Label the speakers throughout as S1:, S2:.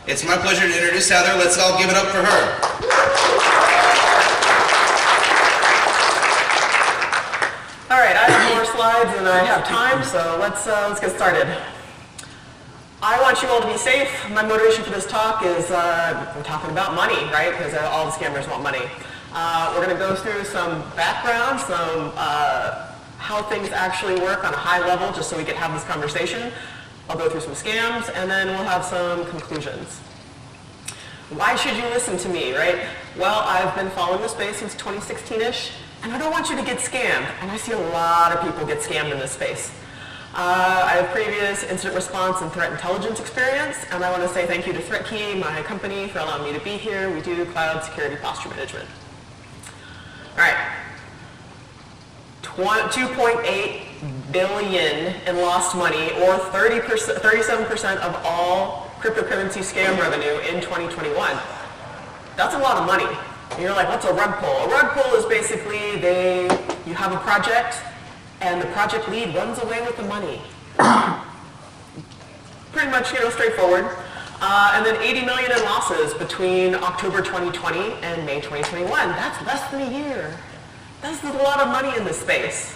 S1: It's my pleasure to introduce Heather. Let's all give it up for her.
S2: All right, I have more slides than I have time, so let's get started. I want you all to be safe. My motivation for this talk is we're talking about money, right? Because all the scammers want money. We're going to go through some background, some how things actually work on a high level, just so we can have this conversation. I'll go through some scams, and then we'll have some conclusions. Why should you listen to me, right? Well, I've been following the space since 2016-ish, and I don't want you to get scammed. And I see a lot of people get scammed in this space. I have previous incident response and threat intelligence experience, and I want to say thank you to ThreatKey, my company, for allowing me to be here. We do cloud security posture management. All right. 2.8 billion in lost money, or 37% of all cryptocurrency scam revenue in 2021. That's a lot of money. And you're like, what's a rug pull? A rug pull is basically you have a project, and the project lead runs away with the money. Pretty much, straightforward. And then 80 million in losses between October 2020 and May 2021. That's less than a year. That's a lot of money in this space.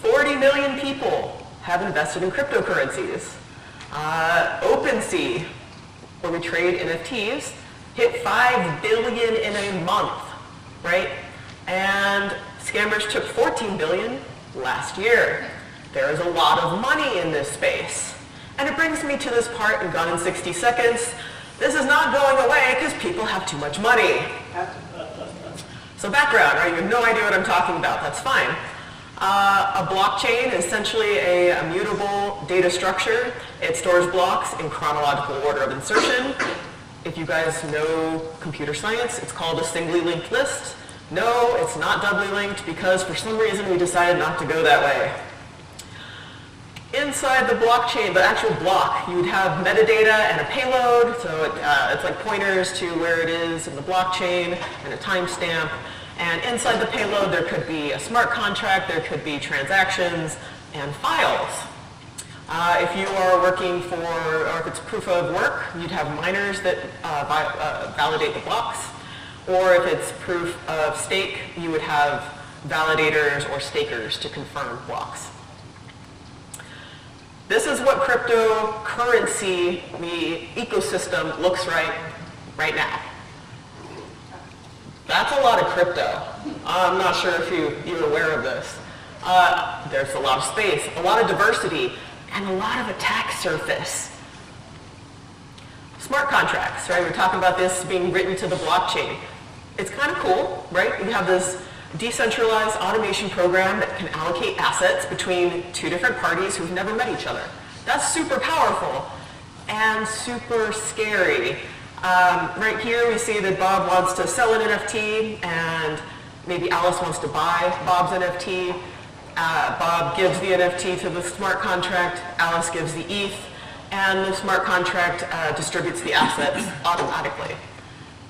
S2: 40 million people have invested in cryptocurrencies. OpenSea, where we trade NFTs, hit 5 billion in a month, right? And scammers took 14 billion last year. There is a lot of money in this space. And it brings me to this part, and gone in 60 seconds. This is not going away because people have too much money. So background, right? You have no idea what I'm talking about. That's fine. A blockchain is essentially a mutable data structure. It stores blocks in chronological order of insertion. If you guys know computer science, it's called a singly linked list. No, it's not doubly linked because for some reason we decided not to go that way. Inside the blockchain, the actual block, you would have metadata and a payload. So it's like pointers to where it is in the blockchain and a timestamp. And inside the payload, there could be a smart contract, there could be transactions and files. If you are working for, or if it's proof of work, you'd have miners that validate the blocks. Or if it's proof of stake, you would have validators or stakers to confirm blocks. This is what cryptocurrency, the ecosystem, looks right now. That's a lot of crypto. I'm not sure if you're aware of this. There's a lot of space, a lot of diversity, and a lot of attack surface. Smart contracts, right? We're talking about this being written to the blockchain. It's kind of cool, right? You have this decentralized automation program that can allocate assets between two different parties who've never met each other. That's super powerful and super scary. Right here we see that Bob wants to sell an NFT and maybe Alice wants to buy Bob's NFT. Bob gives the NFT to the smart contract, Alice gives the ETH, and the smart contract distributes the assets automatically.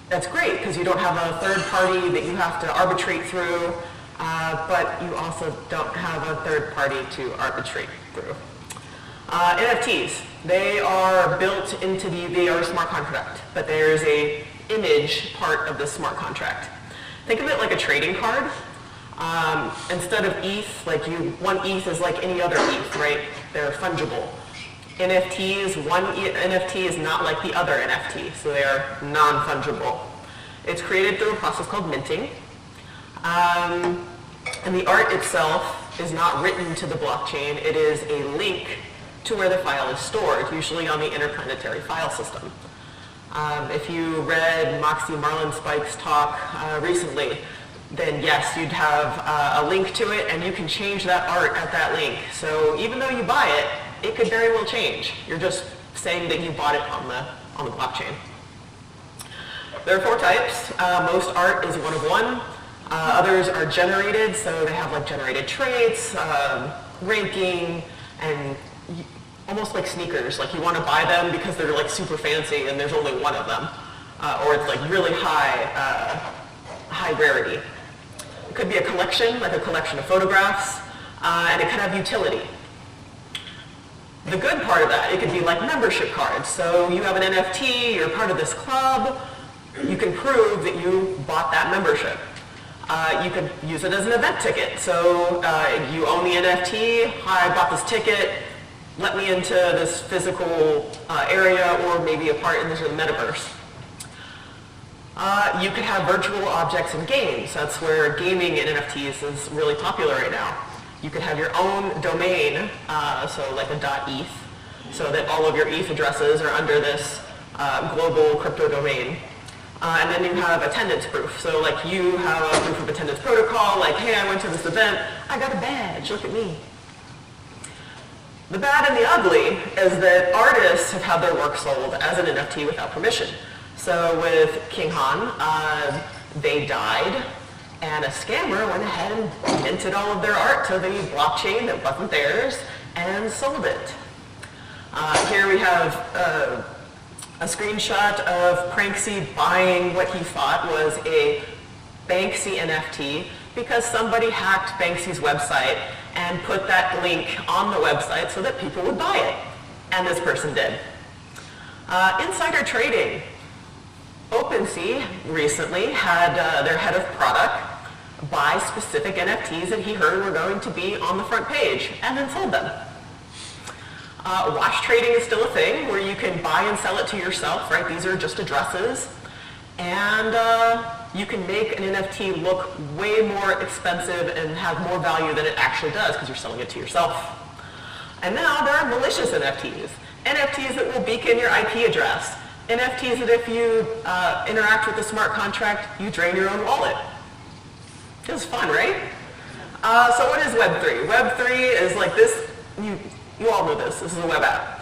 S2: That's great because you don't have a third party that you have to arbitrate through, but you also don't have a third party to arbitrate through. NFTs, they are built into they are a smart contract, but there's a image part of the smart contract. Think of it like a trading card. Instead of ETH, one ETH is like any other ETH, right? They're fungible. NFTs, one NFT is not like the other NFT, so they are non-fungible. It's created through a process called minting. And the art itself is not written to the blockchain. It is a link to where the file is stored, usually on the interplanetary file system. If you read Moxie Marlinspike's talk recently, then yes, you'd have a link to it, and you can change that art at that link. So even though you buy it, it could very well change. You're just saying that you bought it on the blockchain. There are 4 types. Most art is one of one. Others are generated, so they have generated traits, ranking, and almost like sneakers. You want to buy them because they're super fancy and there's only one of them. Or it's really high rarity. It could be a collection, like a collection of photographs, and it could have utility. The good part of that, it could be like membership cards. So you have an NFT, you're part of this club, you can prove that you bought that membership. You could use it as an event ticket. So you own the NFT, hi, I bought this ticket, let me into this physical area or maybe a part in the metaverse. You could have virtual objects in games. That's where gaming in NFTs is really popular right now. You could have your own domain, so like a .eth, so that all of your ETH addresses are under this global crypto domain. And then you have attendance proof. So like you have a proof of attendance protocol, like, hey, I went to this event, I got a badge, look at me. The bad and the ugly is that artists have had their work sold as an NFT without permission. So with King Han, they died, and a scammer went ahead and minted all of their art to the blockchain that wasn't theirs and sold it. Here we have a screenshot of Pranksy buying what he thought was a Banksy NFT because somebody hacked Banksy's website and put that link on the website so that people would buy it. And this person did. Insider trading. OpenSea recently had their head of product buy specific NFTs that he heard were going to be on the front page and then sold them. Watch trading is still a thing where you can buy and sell it to yourself, right? These are just addresses. And you can make an NFT look way more expensive and have more value than it actually does because you're selling it to yourself. And now there are malicious NFTs. NFTs that will beacon your IP address. NFTs that if you interact with the smart contract, you drain your own wallet. It was fun, right? So what is Web3? Web3 is like this, you all know this is a web app.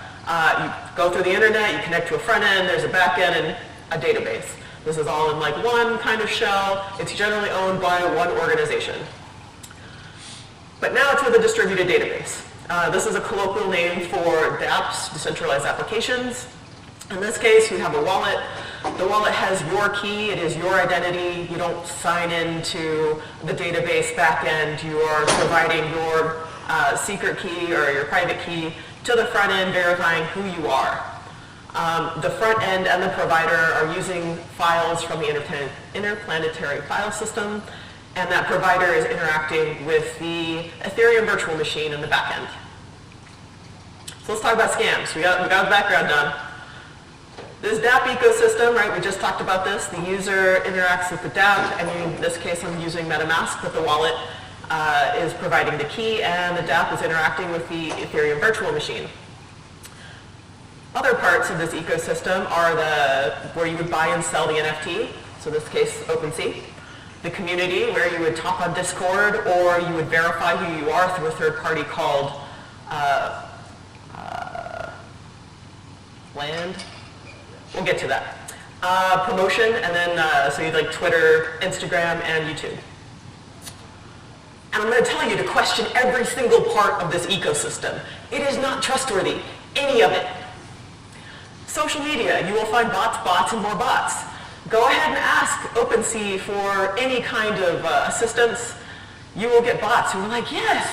S2: You go through the internet, you connect to a front end, there's a back end and a database. This is all in like one kind of shell. It's generally owned by one organization. But now it's with a distributed database. This is a colloquial name for dApps, decentralized applications. In this case, you have a wallet. The wallet has your key. It is your identity. You don't sign into the database backend. You are providing your secret key or your private key to the front end, verifying who you are. The front end and the provider are using files from the interplanetary file system, and that provider is interacting with the Ethereum virtual machine in the back end. So let's talk about scams. We got the background done. This dApp ecosystem, right, we just talked about this. The user interacts with the dApp, and in this case I'm using MetaMask, but the wallet is providing the key, and the dApp is interacting with the Ethereum virtual machine. Other parts of this ecosystem are where you would buy and sell the NFT, so in this case OpenSea. The community, where you would talk on Discord, or you would verify who you are through a third party called Land. We'll get to that. Promotion, and then so you'd like Twitter, Instagram, and YouTube. And I'm going to tell you to question every single part of this ecosystem. It is not trustworthy, any of it. Social media, you will find bots, and more bots. Go ahead and ask OpenSea for any kind of assistance. You will get bots who are like, yes,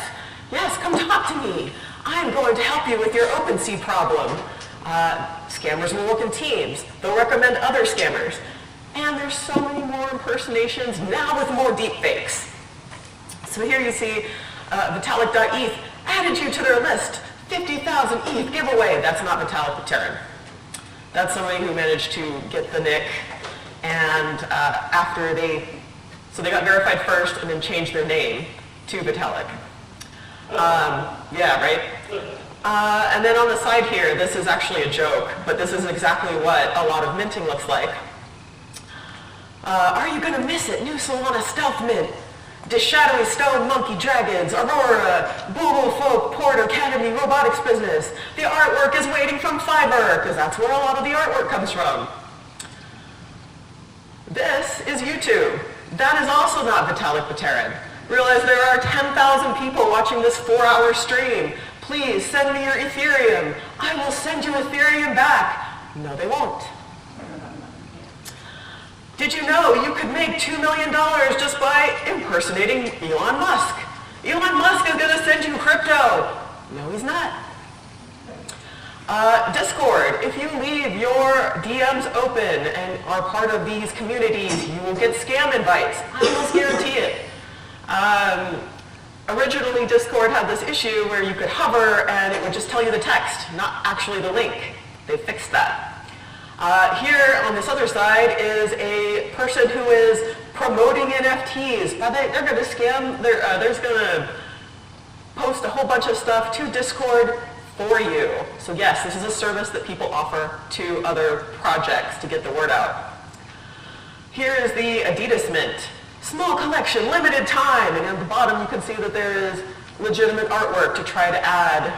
S2: come talk to me. I'm going to help you with your OpenSea problem. Scammers will work in teams. They'll recommend other scammers. And there's so many more impersonations, now with more deepfakes. So here you see Vitalik.eth added you to their list. 50,000 ETH giveaway. That's not Vitalik Buterin. That's somebody who managed to get the nick, and so they got verified first and then changed their name to Vitalik. Yeah, right? And then on the side here, this is actually a joke, but this is exactly what a lot of minting looks like. Are you gonna miss it? New Solana Stealth Mint. Shadowy Stone Monkey Dragons, Aurora, Booble Folk, Port Academy, Robotics Business. The artwork is waiting from Fiverr, because that's where a lot of the artwork comes from. This is YouTube. That is also not Vitalik Buterin. Realize there are 10,000 people watching this 4-hour stream. Please send me your Ethereum. I will send you Ethereum back. No, they won't. Did you know you could make $2 million just by impersonating Elon Musk? Elon Musk is going to send you crypto. No, he's not. Discord, if you leave your DMs open and are part of these communities, you will get scam invites. I almost guarantee it. Originally, Discord had this issue where you could hover and it would just tell you the text, not actually the link. They fixed that. Here on this other side is a person who is promoting NFTs. They're going to scam, they're going to post a whole bunch of stuff to Discord for you. So yes, this is a service that people offer to other projects to get the word out. Here is the Adidas Mint. Small collection, limited time, and at the bottom you can see that there is legitimate artwork to try to add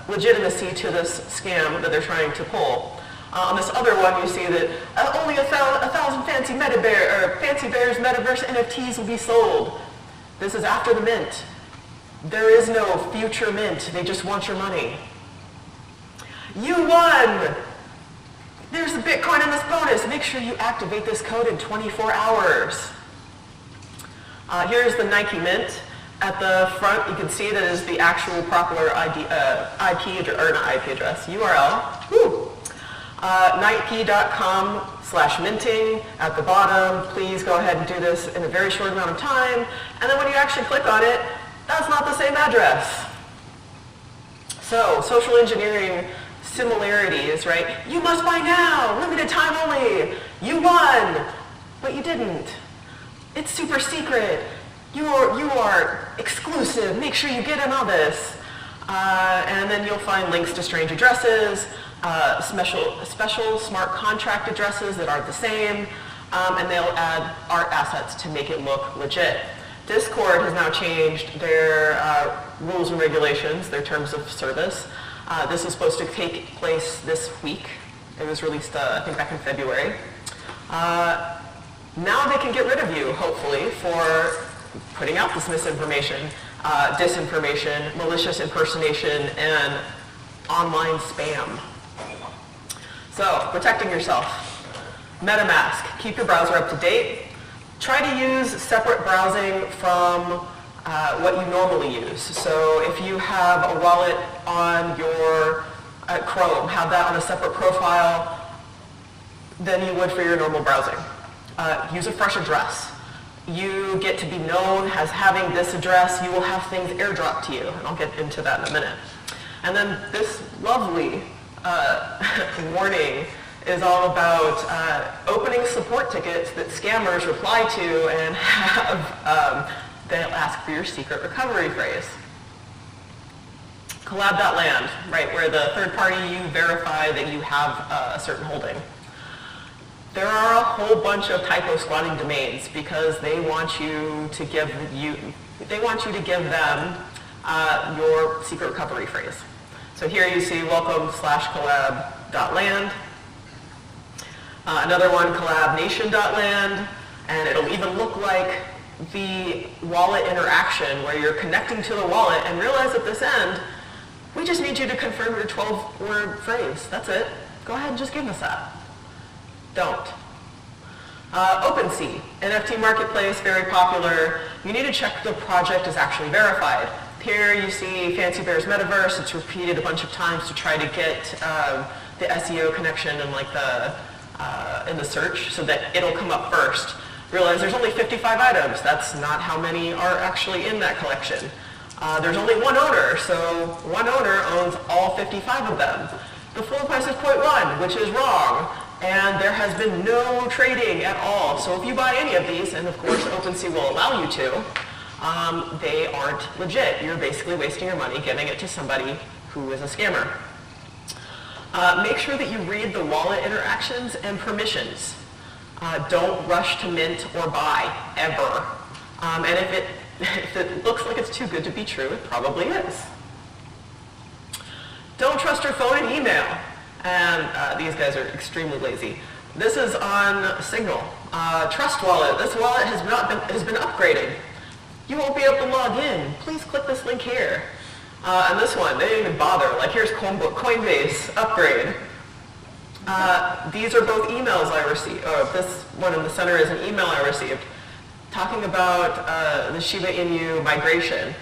S2: legitimacy to this scam that they're trying to pull. On this other one, you see that only 1,000 Fancy Bears Metaverse NFTs will be sold. This is after the mint. There is no future mint. They just want your money. You won! There's a Bitcoin in this bonus. Make sure you activate this code in 24 hours. Here's the Nike Mint. At the front, you can see that is the actual proper URL. Woo. Nike.com/minting. At the bottom, please go ahead and do this in a very short amount of time. And then when you actually click on it, that's not the same address. So, social engineering similarities, right? You must buy now, limited time only. You won, but you didn't. It's super secret. You are exclusive. Make sure you get in on this. And then you'll find links to strange addresses, special smart contract addresses that aren't the same, and they'll add art assets to make it look legit. Discord has now changed their rules and regulations, their terms of service. This is supposed to take place this week. It was released, I think, back in February. Now they can get rid of you, hopefully, for putting out this misinformation, disinformation, malicious impersonation, and online spam. So, protecting yourself. MetaMask, keep your browser up to date. Try to use separate browsing from what you normally use. So if you have a wallet on your Chrome, have that on a separate profile than you would for your normal browsing. Use a fresh address. You get to be known as having this address. You will have things airdropped to you, and I'll get into that in a minute. And then this lovely warning is all about opening support tickets that scammers reply to and have, they'll ask for your secret recovery phrase. Collab.land, right, where the third party you verify that you have a certain holding. There are a whole bunch of typo squatting domains because they want you to give them your secret recovery phrase. So here you see welcome/collab.land. Another one, collabnation.land, and it'll even look like the wallet interaction where you're connecting to the wallet and realize at this end, we just need you to confirm your 12-word phrase. That's it. Go ahead and just give us that. Don't. OpenSea, NFT marketplace, very popular. You need to check the project is actually verified. Here you see Fancy Bears Metaverse. It's repeated a bunch of times to try to get the SEO connection and like in the search so that it'll come up first. Realize there's only 55 items. That's not how many are actually in that collection. There's only one owner, so one owner owns all 55 of them. The floor price is 0.1, which is wrong. And there has been no trading at all. So if you buy any of these, and of course OpenSea will allow you to, they aren't legit. You're basically wasting your money giving it to somebody who is a scammer. Make sure that you read the wallet interactions and permissions. Don't rush to mint or buy, ever. And if it looks like it's too good to be true, it probably is. Don't trust your phone and email. And these guys are extremely lazy. This is on Signal. Trust Wallet. This wallet has been upgraded. You won't be able to log in. Please click this link here. And this one, they didn't even bother. Like here's Coinbase upgrade. These are both emails I received. This one in the center is an email I received talking about the Shiba Inu migration.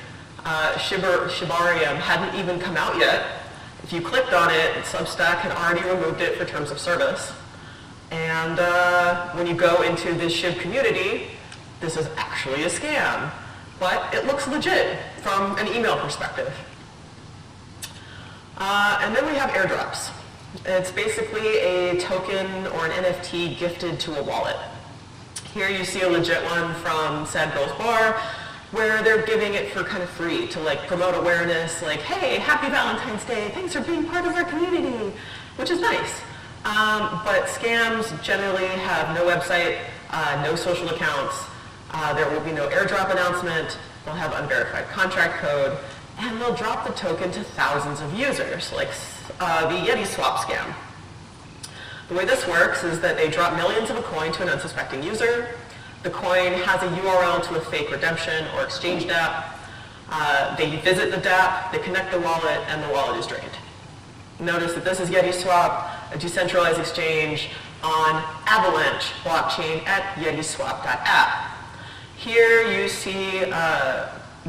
S2: Shibarium hadn't even come out yet. If you clicked on it, Substack had already removed it for terms of service. And when you go into this Shiv community, this is actually a scam. But it looks legit from an email perspective. And then we have airdrops. It's basically a token or an NFT gifted to a wallet. Here you see a legit one from Sad Girls Bar, where they're giving it for kind of free to like promote awareness, like, hey, happy Valentine's Day, thanks for being part of our community, which is nice. But scams generally have no website, no social accounts, there will be no airdrop announcement, they'll have unverified contract code, and they'll drop the token to thousands of users, like the Yeti swap scam. The way this works is that they drop millions of a coin to an unsuspecting user. The coin has a URL to a fake redemption or exchange DApp. They visit the DApp, they connect the wallet, and the wallet is drained. Notice that this is Yeti Swap, a decentralized exchange on Avalanche blockchain at yetiswap.app. Here you see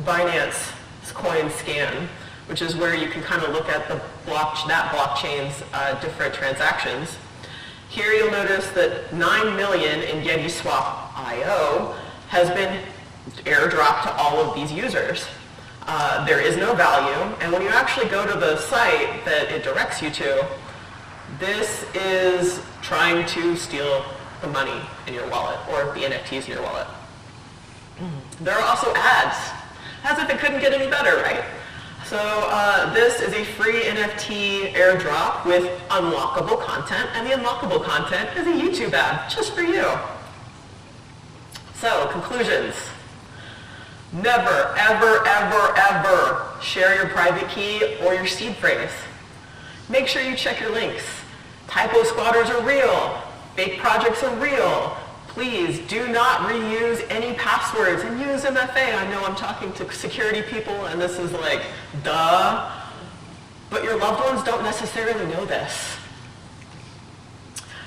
S2: Binance coin scan, which is where you can kind of look at that blockchain's different transactions. Here you'll notice that 9 million in YetiSwap.io has been airdropped to all of these users. There is no value, and when you actually go to the site that it directs you to, this is trying to steal the money in your wallet, or the NFTs in your wallet. There are also ads, as if it couldn't get any better, right? So this is a free NFT airdrop with unlockable content, and the unlockable content is a YouTube ad, just for you. So, conclusions. Never, ever, ever, ever share your private key or your seed phrase. Make sure you check your links. Typo squatters are real. Fake projects are real. Please do not reuse any passwords and use MFA. I know I'm talking to security people and this is like, duh. But your loved ones don't necessarily know this.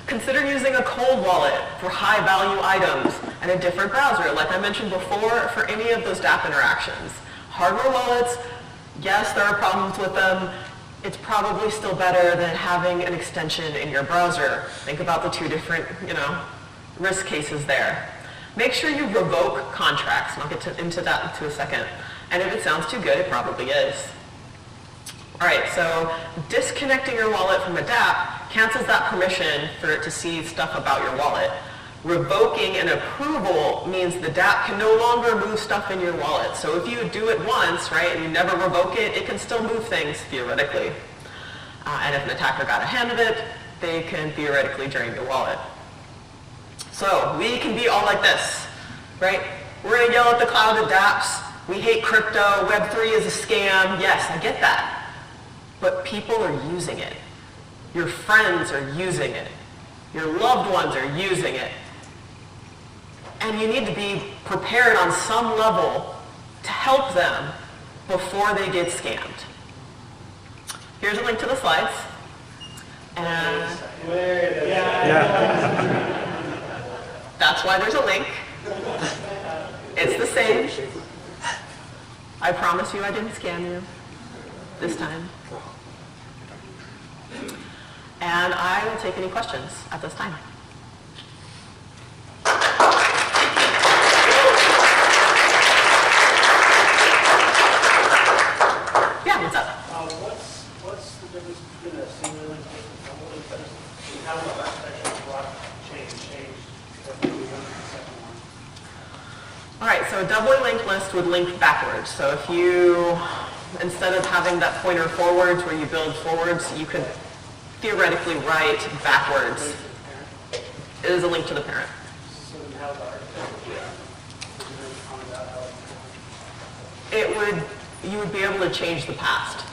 S2: Consider using a cold wallet for high value items and a different browser, like I mentioned before, for any of those DApp interactions. Hardware wallets, yes, there are problems with them. It's probably still better than having an extension in your browser. Think about the two different, risk cases there. Make sure you revoke contracts, and I'll get into that in a second. And if it sounds too good, it probably is. All right, so disconnecting your wallet from a DApp cancels that permission for it to see stuff about your wallet. Revoking an approval means the DApp can no longer move stuff in your wallet. So if you do it once, right, and you never revoke it, it can still move things theoretically. And if an attacker got a hand of it, they can theoretically drain your wallet. So we can be all like this, right? We're going to yell at the cloud of dApps. We hate crypto. Web3 is a scam. Yes, I get that. But people are using it. Your friends are using it. Your loved ones are using it. And you need to be prepared on some level to help them before they get scammed. Here's a link to the slides. And that's why there's a link. It's the same. I promise you I didn't scam you this time. And I will take any questions at this time. Yeah, what's up?
S3: What's the difference between a single link and a double link post? And how will that actual blockchain change if we went to the second one?
S2: All right, so a doubly linked list would link backwards. So if you, instead of having that pointer forwards where you build forwards, you could theoretically write backwards. It is a link to the parent.
S3: So then how the architecture
S2: You would be able to change the past.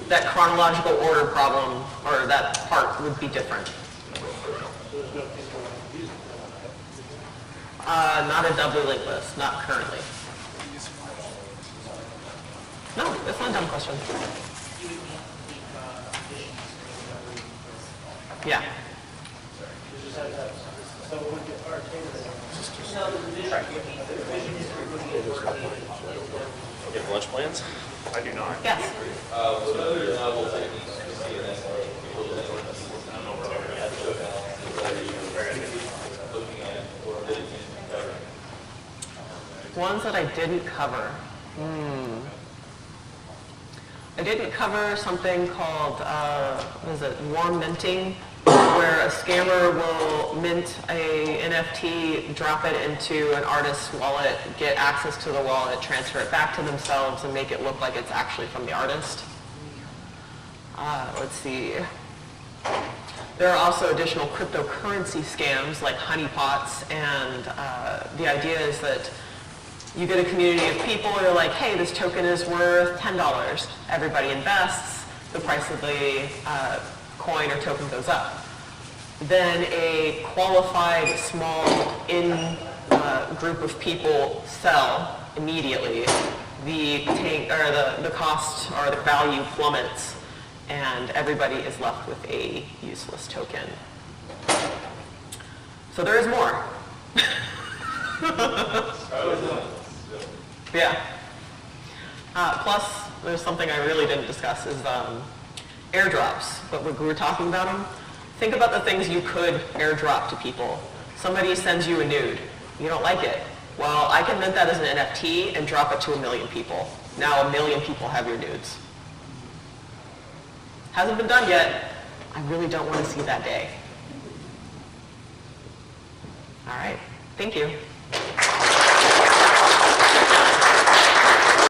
S2: That chronological order problem, or that part would be different.
S3: So there's no people using it.
S2: Not a doubly linked list, not currently. No, that's not a dumb question. Yeah.
S3: So when the arcade
S4: You have lunch plans?
S3: I do not.
S2: Yes.
S5: What other novel techniques
S2: Ones that I didn't cover. I didn't cover something called, what is it, warm minting, where a scammer will mint a NFT, drop it into an artist's wallet, get access to the wallet, transfer it back to themselves, and make it look like it's actually from the artist. Let's see. There are also additional cryptocurrency scams like honeypots, and the idea is that you get a community of people who are like, hey, this token is worth $10. Everybody invests, the price of the coin or token goes up. Then a qualified small group of people sell immediately. The cost or the value plummets, and everybody is left with a useless token. So there is more. Yeah. Plus, there's something I really didn't discuss is airdrops. But when we were talking about them, think about the things you could airdrop to people. Somebody sends you a nude. You don't like it. Well, I can mint that as an NFT and drop it to 1 million people. Now 1 million people have your nudes. Hasn't been done yet. I really don't want to see that day. All right. Thank you.